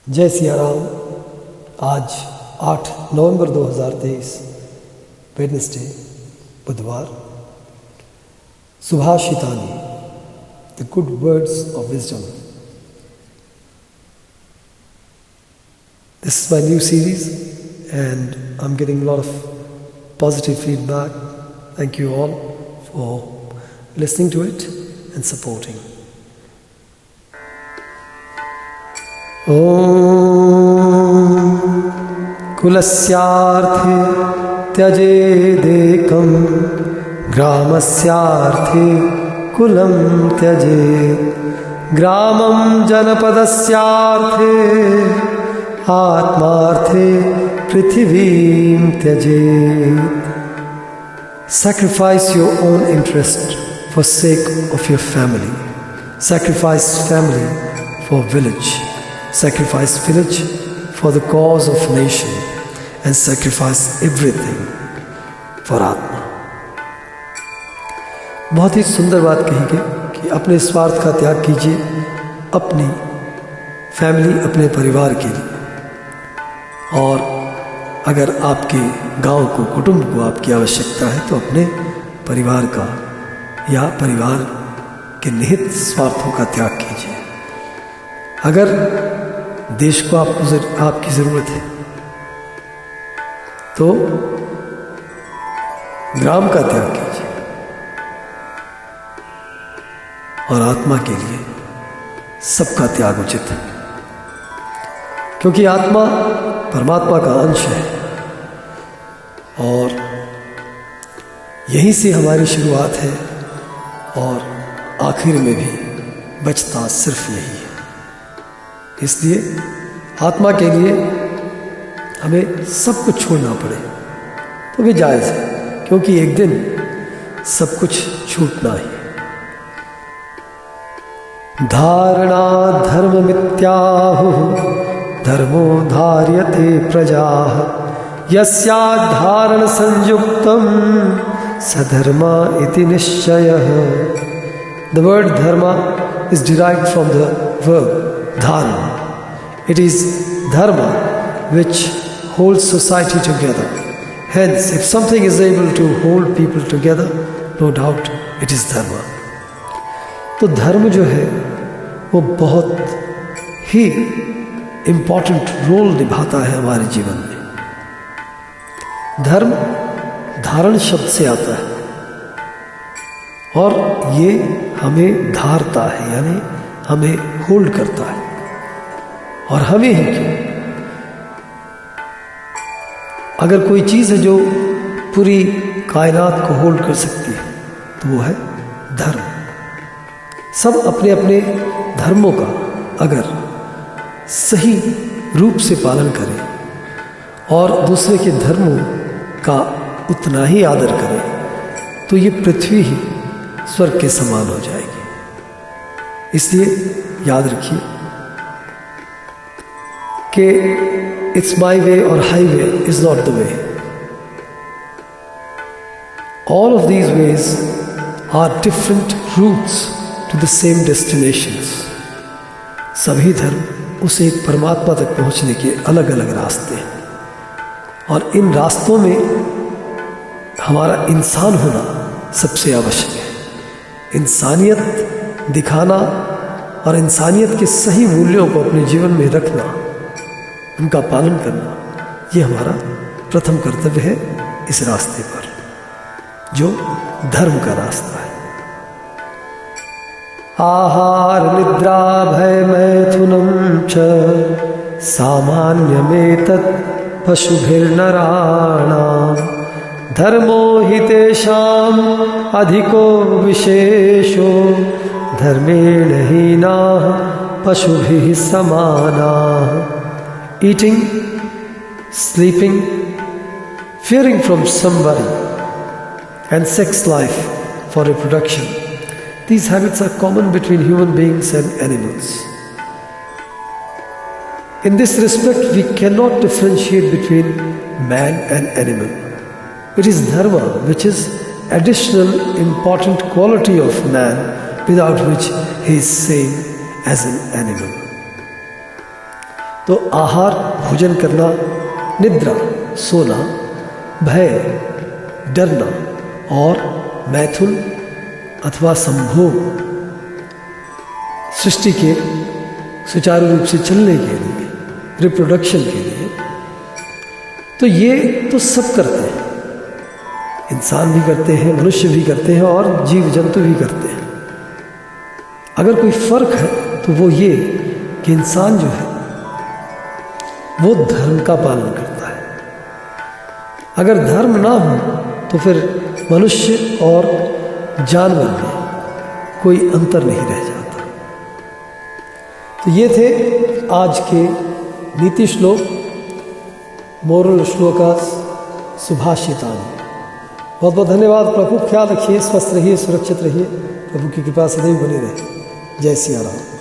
जय सिया राम। आज 8 नवंबर 2023 वेडनेसडे बुधवार। सुभाषितानि, the good words of wisdom. This is my new series and I'm getting a lot of positive feedback. Thank you all for listening to it and supporting. ॐ कुलस्यार्थे त्यजेदेकं ग्रामस्यार्थे कुलं त्यजेत् ग्रामं जनपदस्यार्थे आत्मार्थे पृथिवीं त्यजेत्. Sacrifice your own interest for sake of your family. Sacrifice family for village. Sacrifice village for the cause of nation, and sacrifice everything for Atma. बहुत ही सुंदर बात कही गई कि अपने स्वार्थ का त्याग कीजिए अपनी फैमिली, अपने परिवार के लिए। और अगर आपके गांव को, कुटुंब को आपकी आवश्यकता है तो अपने परिवार का या परिवार के निहित स्वार्थों का त्याग कीजिए। अगर देश को आपकी जरूरत है तो ग्राम का त्याग कीजिए और आत्मा के लिए सबका त्याग उचित है, क्योंकि आत्मा परमात्मा का अंश है और यहीं से हमारी शुरुआत है और आखिर में भी बचता सिर्फ यही है। इसलिए आत्मा के लिए हमें सब कुछ छोड़ना पड़े तो भी जायज़ है, क्योंकि एक दिन सब कुछ छूटना ही है। धारणा धर्म मित्याहुः धर्मो धार्यते प्रजाः यस्याधारण संयुक्तं सधर्मा इति निश्चयः. The word dharma is derived from the verb dharma. It is dharma which holds society together. Hence, if something is able to hold people together, no doubt it is dharma. तो धर्म जो है वो बहुत ही इम्पॉर्टेंट रोल निभाता है हमारे जीवन में। धर्म धारण शब्द से आता है और ये हमें धारता है, यानी हमें होल्ड करता है। और हमें ही क्यों, अगर कोई चीज़ है जो पूरी कायनात को होल्ड कर सकती है तो वो है धर्म। सब अपने अपने धर्मों का अगर सही रूप से पालन करें और दूसरे के धर्मों का उतना ही आदर करें तो ये पृथ्वी ही स्वर्ग के समान हो जाएगी। इसलिए याद रखिए कि it's my way or highway is not the way. All of these ways are different routes to the same destinations. सभी धर्म उस एक परमात्मा तक पहुंचने के अलग अलग रास्ते हैं और इन रास्तों में हमारा इंसान होना सबसे आवश्यक है। इंसानियत दिखाना और इंसानियत के सही मूल्यों को अपने जीवन में रखना, उनका पालन करना, ये हमारा प्रथम कर्तव्य है इस रास्ते पर जो धर्म का रास्ता है। आहार निद्रा भय मैथुनं च सामान्यमेतत् पशुभिर्नराणां धर्मो हि तेषाम् अधिको विशेषो धर्मेण हीनाः पशुभिः समानाः. Eating, sleeping, fearing from somebody, and sex life for reproduction. These habits are common between human beings and animals. In this respect, we cannot differentiate between man and animal. It is dharma which is additional important quality of man, without which he is same as an animal. तो आहार भोजन करना, निद्रा सोना, भय डरना और मैथुन अथवा संभोग सृष्टि के सुचारू रूप से चलने के लिए, रिप्रोडक्शन के लिए, तो ये तो सब करते हैं। इंसान भी करते हैं, मनुष्य भी करते हैं और जीव जंतु भी करते हैं। अगर कोई फर्क है तो वो ये कि इंसान जो है वो धर्म का पालन करता है। अगर धर्म ना हो तो फिर मनुष्य और जानवर में कोई अंतर नहीं रह जाता। तो ये थे आज के नीति श्लोक, मोरल श्लोका सुभाषितानि। बहुत बहुत धन्यवाद। प्रभु ख्याल रखिए, स्वस्थ रहिए, सुरक्षित रहिए। प्रभु की कृपा सदैव बनी रहे। जय सिया राम।